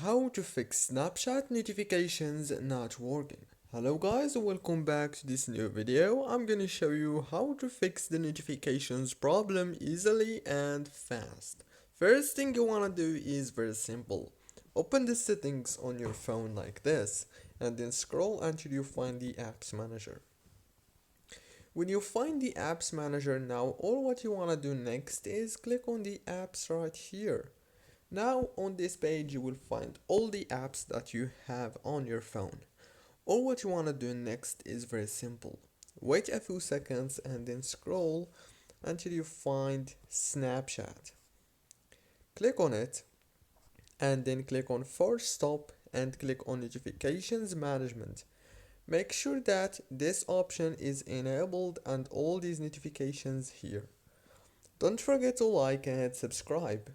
How to fix Snapchat notifications not working. Hello guys, welcome back to this new video. I'm gonna show you how to fix the notifications problem easily and fast. First thing you wanna do is very simple. Open the settings on your phone like this and then scroll until you find the apps manager. When you find the apps manager now, all what you wanna do next is click on the apps right here. Now on this page you will find all the apps that you have on your phone. All what you want to do next is very simple. Wait a few seconds and then scroll until you find Snapchat. Click on it and then click on Force Stop and click on Notifications Management. Make sure that this option is enabled and all these notifications here. Don't forget to like and subscribe.